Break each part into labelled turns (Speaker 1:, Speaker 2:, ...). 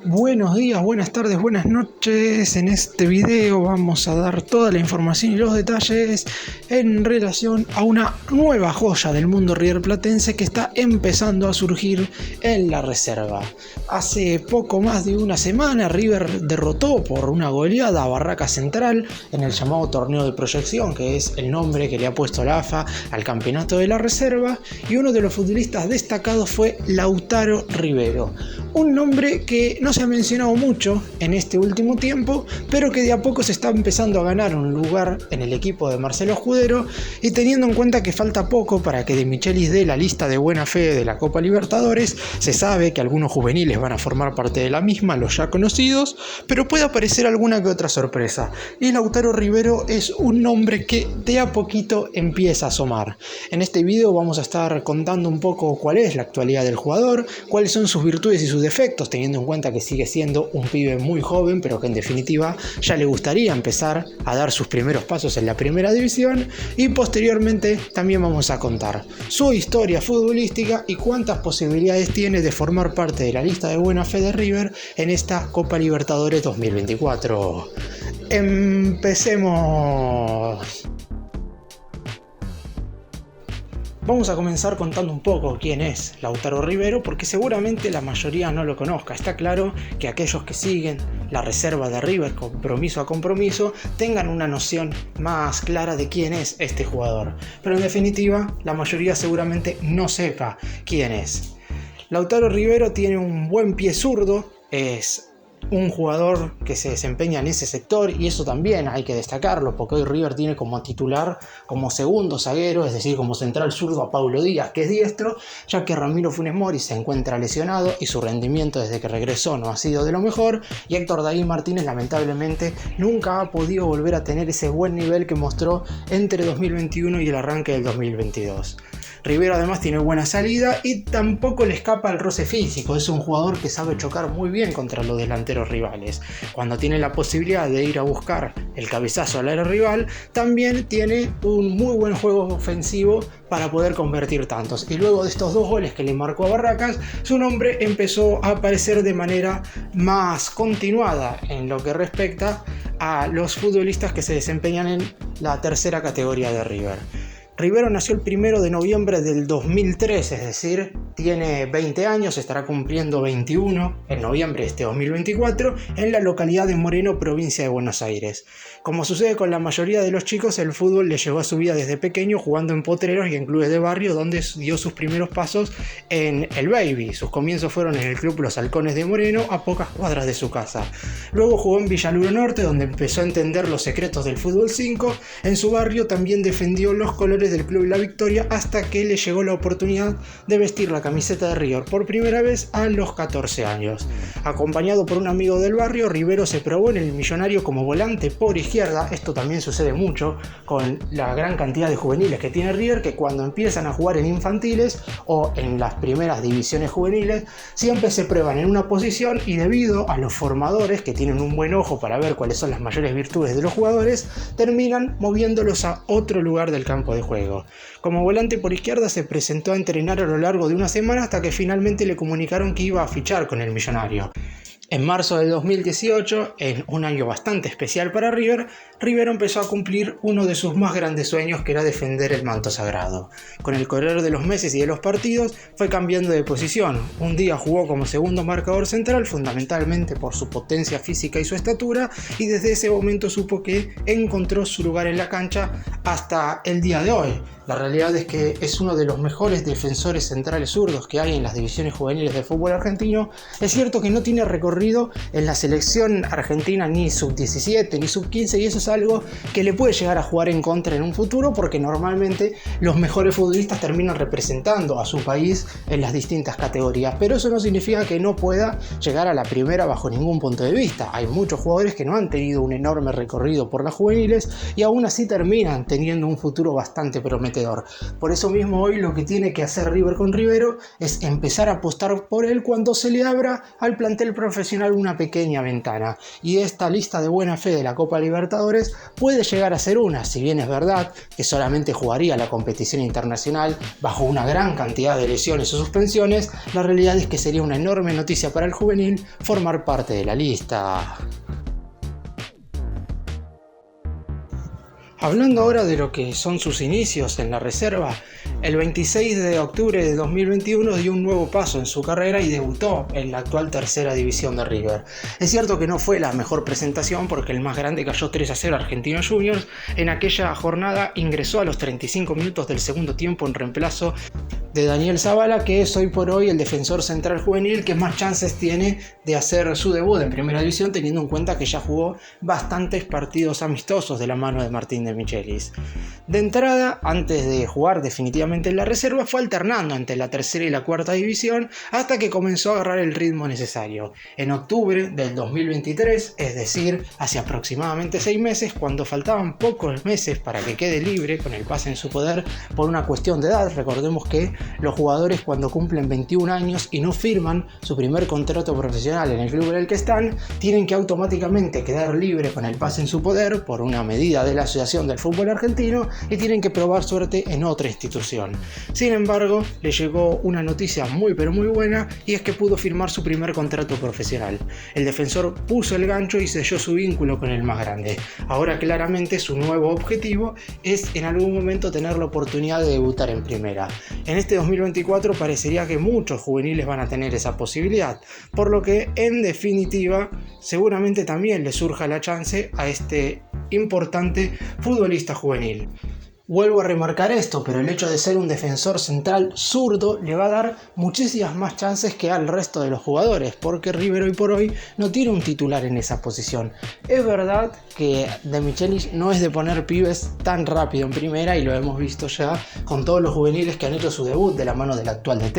Speaker 1: Buenos días, buenas tardes, buenas noches. En este video vamos a dar toda la información y los detalles en relación a una nueva joya del mundo rioplatense que está empezando a surgir en la reserva. Hace poco más de una semana River derrotó por una goleada a Barraca Central en el llamado torneo de proyección, que es el nombre que le ha puesto la AFA al campeonato de la reserva, y uno de los futbolistas destacados fue Lautaro Rivero. Un nombre que no se ha mencionado mucho en este último tiempo, pero que de a poco se está empezando a ganar un lugar en el equipo de Marcelo Escudero, y teniendo en cuenta que falta poco para que De Michelis dé la lista de buena fe de la Copa Libertadores, se sabe que algunos juveniles van a formar parte de la misma, los ya conocidos, pero puede aparecer alguna que otra sorpresa, y Lautaro Rivero es un nombre que de a poquito empieza a asomar. En este video vamos a estar contando un poco cuál es la actualidad del jugador, cuáles son sus virtudes y sus defectos, teniendo en cuenta que sigue siendo un pibe muy joven, pero que en definitiva ya le gustaría empezar a dar sus primeros pasos en la primera división, y posteriormente también vamos a contar su historia futbolística y cuántas posibilidades tiene de formar parte de la lista de buena fe de River en esta Copa Libertadores 2024. ¡Empecemos! Vamos a comenzar contando un poco quién es Lautaro Rivero, porque seguramente la mayoría no lo conozca. Está claro que aquellos que siguen la reserva de River compromiso a compromiso tengan una noción más clara de quién es este jugador, pero en definitiva la mayoría seguramente no sepa quién es. Lautaro Rivero tiene un buen pie zurdo, es un jugador que se desempeña en ese sector, y eso también hay que destacarlo, porque hoy River tiene como titular, como segundo zaguero, es decir, como central zurdo, a Paulo Díaz, que es diestro, ya que Ramiro Funes Mori se encuentra lesionado y su rendimiento desde que regresó no ha sido de lo mejor, y Héctor David Martínez lamentablemente nunca ha podido volver a tener ese buen nivel que mostró entre 2021 y el arranque del 2022. Rivero además tiene buena salida y tampoco le escapa el roce físico. Es un jugador que sabe chocar muy bien contra los delanteros rivales. Cuando tiene la posibilidad de ir a buscar el cabezazo al área rival, también tiene un muy buen juego ofensivo para poder convertir tantos. Y luego de estos 2 goles que le marcó a Barracas, su nombre empezó a aparecer de manera más continuada en lo que respecta a los futbolistas que se desempeñan en la tercera categoría de River. Rivero nació el 1 de noviembre del 2003, es decir, tiene 20 años, estará cumpliendo 21 en noviembre de este 2024, en la localidad de Moreno, provincia de Buenos Aires. Como sucede con la mayoría de los chicos, el fútbol le llevó a su vida desde pequeño jugando en potreros y en clubes de barrio, donde dio sus primeros pasos en el Baby. Sus comienzos fueron en el club Los Halcones de Moreno, a pocas cuadras de su casa. Luego jugó en Villaluro Norte, donde empezó a entender los secretos del fútbol 5. En su barrio también defendió los colores del club La Victoria, hasta que le llegó la oportunidad de vestir la camiseta de River por primera vez a los 14 años. Acompañado por un amigo del barrio, Rivero se probó en el Millonario como volante por izquierda. Esto también sucede mucho con la gran cantidad de juveniles que tiene River, que cuando empiezan a jugar en infantiles o en las primeras divisiones juveniles siempre se prueban en una posición, y debido a los formadores que tienen un buen ojo para ver cuáles son las mayores virtudes de los jugadores, terminan moviéndolos a otro lugar del campo de juego. Como volante por izquierda se presentó a entrenar a lo largo de una semana, hasta que finalmente le comunicaron que iba a fichar con el Millonario. En marzo del 2018, en un año bastante especial para River, Rivero empezó a cumplir uno de sus más grandes sueños, que era defender el manto sagrado. Con el correr de los meses y de los partidos fue cambiando de posición. Un día jugó como segundo marcador central, fundamentalmente por su potencia física y su estatura, y desde ese momento supo que encontró su lugar en la cancha hasta el día de hoy. La realidad es que es uno de los mejores defensores centrales zurdos que hay en las divisiones juveniles del fútbol argentino. Es cierto que no tiene recorrido en la selección argentina ni sub-17 ni sub-15, y eso es algo que le puede llegar a jugar en contra en un futuro, porque normalmente los mejores futbolistas terminan representando a su país en las distintas categorías, pero eso no significa que no pueda llegar a la primera bajo ningún punto de vista. Hay muchos jugadores que no han tenido un enorme recorrido por las juveniles y aún así terminan teniendo un futuro bastante prometedor. Por eso mismo hoy lo que tiene que hacer River con Rivero es empezar a apostar por él cuando se le abra al plantel profesional presionar una pequeña ventana, y esta lista de buena fe de la Copa Libertadores puede llegar a ser una, si bien es verdad que solamente jugaría la competición internacional bajo una gran cantidad de lesiones o suspensiones. La realidad es que sería una enorme noticia para el juvenil formar parte de la lista. Hablando ahora de lo que son sus inicios en la reserva, el 26 de octubre de 2021 dio un nuevo paso en su carrera y debutó en la actual tercera división de River. Es cierto que no fue la mejor presentación porque el más grande cayó 3-0 a Argentinos Juniors. En aquella jornada ingresó a los 35 minutos del segundo tiempo en reemplazo de Daniel Zavala, que es hoy por hoy el defensor central juvenil que más chances tiene de hacer su debut en primera división, teniendo en cuenta que ya jugó bastantes partidos amistosos de la mano de Martín de Michelis. De entrada, antes de jugar definitivamente en la reserva, fue alternando entre la tercera y la cuarta división hasta que comenzó a agarrar el ritmo necesario. En octubre del 2023, es decir, hace aproximadamente 6 meses, cuando faltaban pocos meses para que quede libre con el pase en su poder por una cuestión de edad. Recordemos que los jugadores, cuando cumplen 21 años y no firman su primer contrato profesional en el club en el que están, tienen que automáticamente quedar libre con el pase en su poder por una medida de la Asociación del Fútbol Argentino y tienen que probar suerte en otra institución. Sin embargo, le llegó una noticia muy pero muy buena, y es que pudo firmar su primer contrato profesional. El defensor puso el gancho y selló su vínculo con el más grande. Ahora claramente su nuevo objetivo es en algún momento tener la oportunidad de debutar en primera. En este 2024 parecería que muchos juveniles van a tener esa posibilidad, por lo que en definitiva seguramente también le surja la chance a este importante futbolista juvenil. Vuelvo a remarcar esto, pero el hecho de ser un defensor central zurdo le va a dar muchísimas más chances que al resto de los jugadores, porque River hoy por hoy no tiene un titular en esa posición. Es verdad que De Michelis no es de poner pibes tan rápido en primera, y lo hemos visto ya con todos los juveniles que han hecho su debut de la mano del actual DT.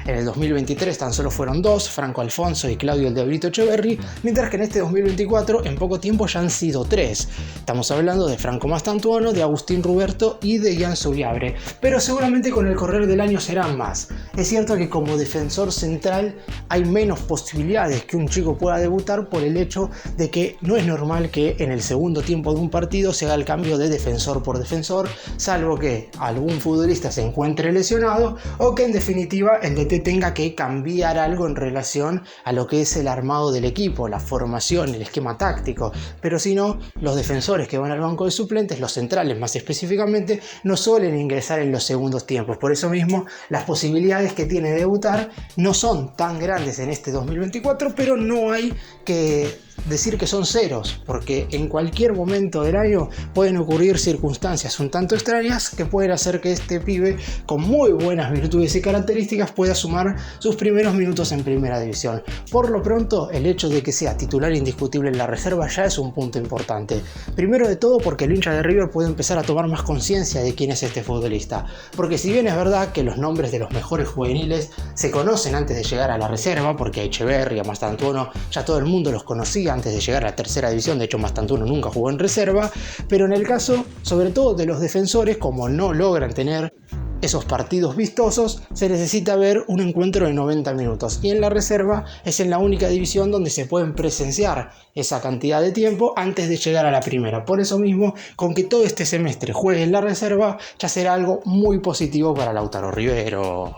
Speaker 1: En el 2023 tan solo fueron 2, Franco Alfonso y Claudio el de Brito Echeverri, mientras que en este 2024 en poco tiempo ya han sido 3. Estamos hablando de Franco Mastantuono, de Agustín Ruberto y de Ian Subiabre, pero seguramente con el correr del año serán más. Es cierto que como defensor central hay menos posibilidades que un chico pueda debutar por el hecho de que no es normal que en el segundo tiempo de un partido se haga el cambio de defensor por defensor, salvo que algún futbolista se encuentre lesionado o que en definitiva el DT tenga que cambiar algo en relación a lo que es el armado del equipo, la formación, el esquema táctico. Pero si no, los defensores que van al banco de suplentes, los centrales más específicamente, no suelen ingresar en los segundos tiempos. Por eso mismo las posibilidades que tiene de debutar no son tan grandes en este 2024, pero no hay que decir que son ceros, porque en cualquier momento del año pueden ocurrir circunstancias un tanto extrañas que pueden hacer que este pibe con muy buenas virtudes y características pueda sumar sus primeros minutos en primera división. Por lo pronto, el hecho de que sea titular indiscutible en la reserva ya es un punto importante. Primero de todo porque el hincha de River puede empezar a tomar más conciencia de quién es este futbolista, porque si bien es verdad que los nombres de los mejores juveniles se conocen antes de llegar a la reserva, porque a Echeverri, a Mastantuono ya todo el mundo los conocía antes de llegar a la tercera división, de hecho Mastantuono nunca jugó en reserva, pero en el caso sobre todo de los defensores, como no logran tener esos partidos vistosos, se necesita ver un encuentro de 90 minutos, y en la reserva es en la única división donde se pueden presenciar esa cantidad de tiempo antes de llegar a la primera. Por eso mismo, con que todo este semestre juegue en la reserva ya será algo muy positivo para Lautaro Rivero.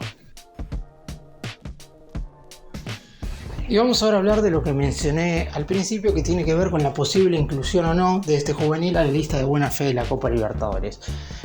Speaker 1: Y vamos ahora a hablar de lo que mencioné al principio, que tiene que ver con la posible inclusión o no de este juvenil a la lista de buena fe de la Copa Libertadores.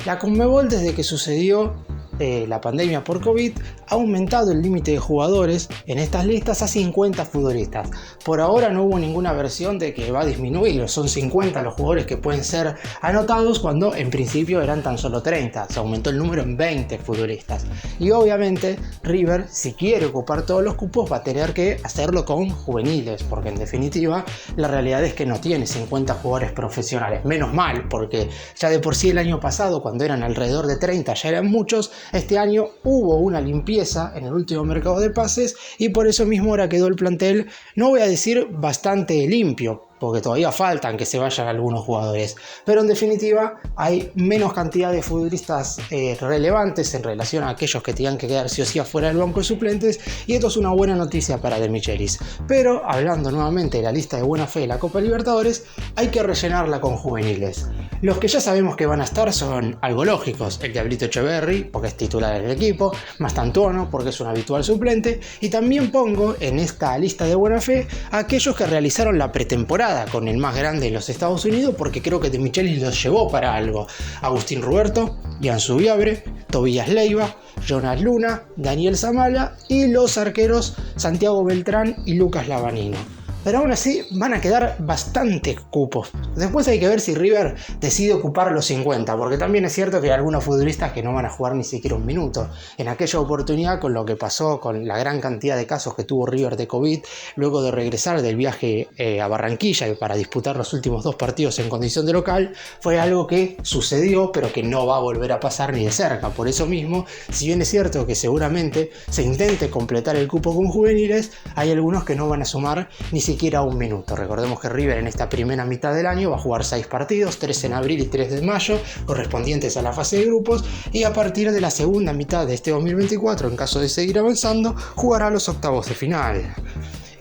Speaker 1: La Conmebol, desde que sucedió la pandemia por COVID, ha aumentado el límite de jugadores en estas listas a 50 futbolistas. Por ahora no hubo ninguna versión de que va a disminuir, son 50 los jugadores que pueden ser anotados cuando en principio eran tan solo 30, se aumentó el número en 20 futbolistas. Y obviamente River, si quiere ocupar todos los cupos, va a tener que hacerlo con juveniles, porque en definitiva la realidad es que no tiene 50 jugadores profesionales, menos mal, porque ya de por sí el año pasado, cuando eran alrededor de 30 ya eran muchos. Este año hubo una limpieza en el último mercado de pases y por eso mismo ahora quedó el plantel, no voy a decir bastante limpio, porque todavía faltan que se vayan algunos jugadores, pero en definitiva hay menos cantidad de futbolistas relevantes en relación a aquellos que tenían que quedar sí o sí afuera del banco de suplentes, y esto es una buena noticia para De Michelis. Pero hablando nuevamente de la lista de buena fe de la Copa Libertadores, hay que rellenarla con juveniles. Los que ya sabemos que van a estar son algo lógicos: el Diablito Echeverri, porque es titular del equipo, Mastantuono, porque es un habitual suplente, y también pongo en esta lista de buena fe a aquellos que realizaron la pretemporada con el más grande de los Estados Unidos, porque creo que De Michelis los llevó para algo: Agustín Ruberto, Ian Subiabre, Tobías Leiva, Jonas Luna, Daniel Zamala y los arqueros Santiago Beltrán y Lucas Lavanino. Pero aún así van a quedar bastantes cupos. Después hay que ver si River decide ocupar los 50, porque también es cierto que hay algunos futbolistas que no van a jugar ni siquiera un minuto. En aquella oportunidad, con lo que pasó con la gran cantidad de casos que tuvo River de COVID, luego de regresar del viaje a Barranquilla y para disputar los últimos 2 partidos en condición de local, fue algo que sucedió, pero que no va a volver a pasar ni de cerca. Por eso mismo, si bien es cierto que seguramente se intente completar el cupo con juveniles, hay algunos que no van a sumar ni siquiera un minuto. Recordemos que River en esta primera mitad del año va a jugar 6 partidos, 3 en abril y 3 de mayo, correspondientes a la fase de grupos, y a partir de la segunda mitad de este 2024, en caso de seguir avanzando, jugará los octavos de final.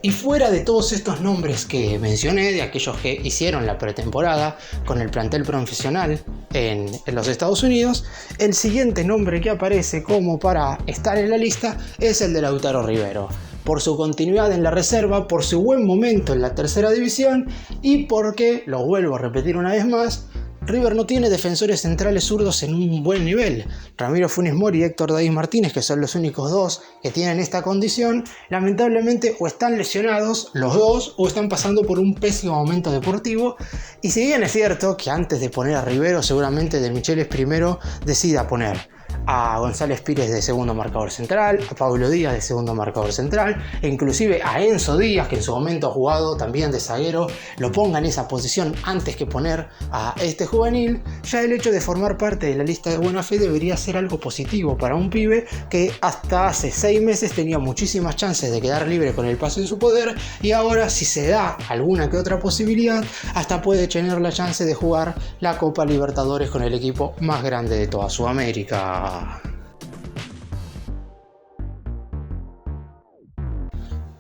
Speaker 1: Y fuera de todos estos nombres que mencioné, de aquellos que hicieron la pretemporada con el plantel profesional en los Estados Unidos, el siguiente nombre que aparece como para estar en la lista es el de Lautaro Rivero, por su continuidad en la reserva, por su buen momento en la tercera división y porque, lo vuelvo a repetir una vez más, River no tiene defensores centrales zurdos en un buen nivel. Ramiro Funes Mori y Héctor David Martínez, que son los únicos dos que tienen esta condición, lamentablemente o están lesionados los dos o están pasando por un pésimo momento deportivo. Y si bien es cierto que antes de poner a Rivero, seguramente De Michelis primero decida poner a González Pires de segundo marcador central, a Pablo Díaz de segundo marcador central, e inclusive a Enzo Díaz, que en su momento ha jugado también de zaguero, lo ponga en esa posición antes que poner a este juvenil, ya el hecho de formar parte de la lista de buena fe debería ser algo positivo para un pibe que hasta hace 6 meses tenía muchísimas chances de quedar libre con el pase en su poder, y ahora, si se da alguna que otra posibilidad, hasta puede tener la chance de jugar la Copa Libertadores con el equipo más grande de toda Sudamérica.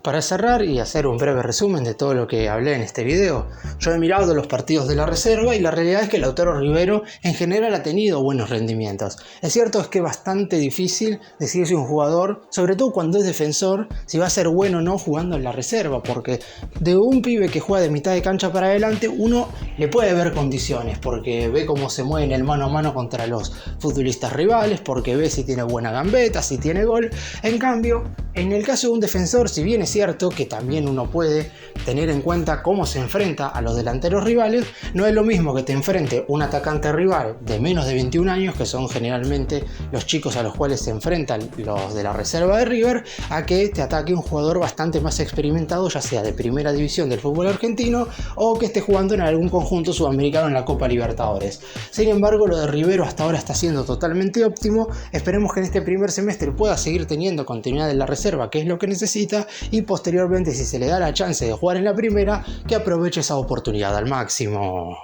Speaker 1: Para cerrar y hacer un breve resumen de todo lo que hablé en este video, yo he mirado los partidos de la reserva y la realidad es que Lautaro Rivero en general ha tenido buenos rendimientos. Es cierto es que es bastante difícil decir si un jugador, sobre todo cuando es defensor, si va a ser bueno o no jugando en la reserva, porque de un pibe que juega de mitad de cancha para adelante uno le puede ver condiciones, porque ve cómo se mueve en el mano a mano contra los futbolistas rivales, porque ve si tiene buena gambeta, si tiene gol. En cambio, en el caso de un defensor, si bien es cierto que también uno puede tener en cuenta cómo se enfrenta a los delanteros rivales, no es lo mismo que te enfrente un atacante rival de menos de 21 años, que son generalmente los chicos a los cuales se enfrentan los de la reserva de River, a que te ataque un jugador bastante más experimentado, ya sea de primera división del fútbol argentino o que esté jugando en algún conjunto sudamericano en la Copa Libertadores. Sin embargo, lo de Rivero hasta ahora está siendo totalmente óptimo. Esperemos que en este primer semestre pueda seguir teniendo continuidad en la reserva, que es lo que necesita, y posteriormente, si se le da la chance de jugar en la primera, que aproveche esa oportunidad al máximo.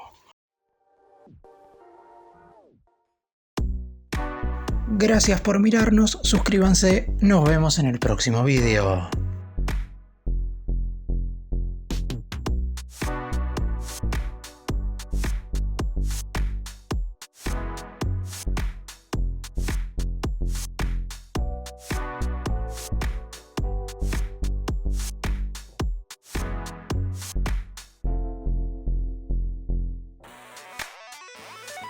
Speaker 1: Gracias por mirarnos, suscríbanse, nos vemos en el próximo video.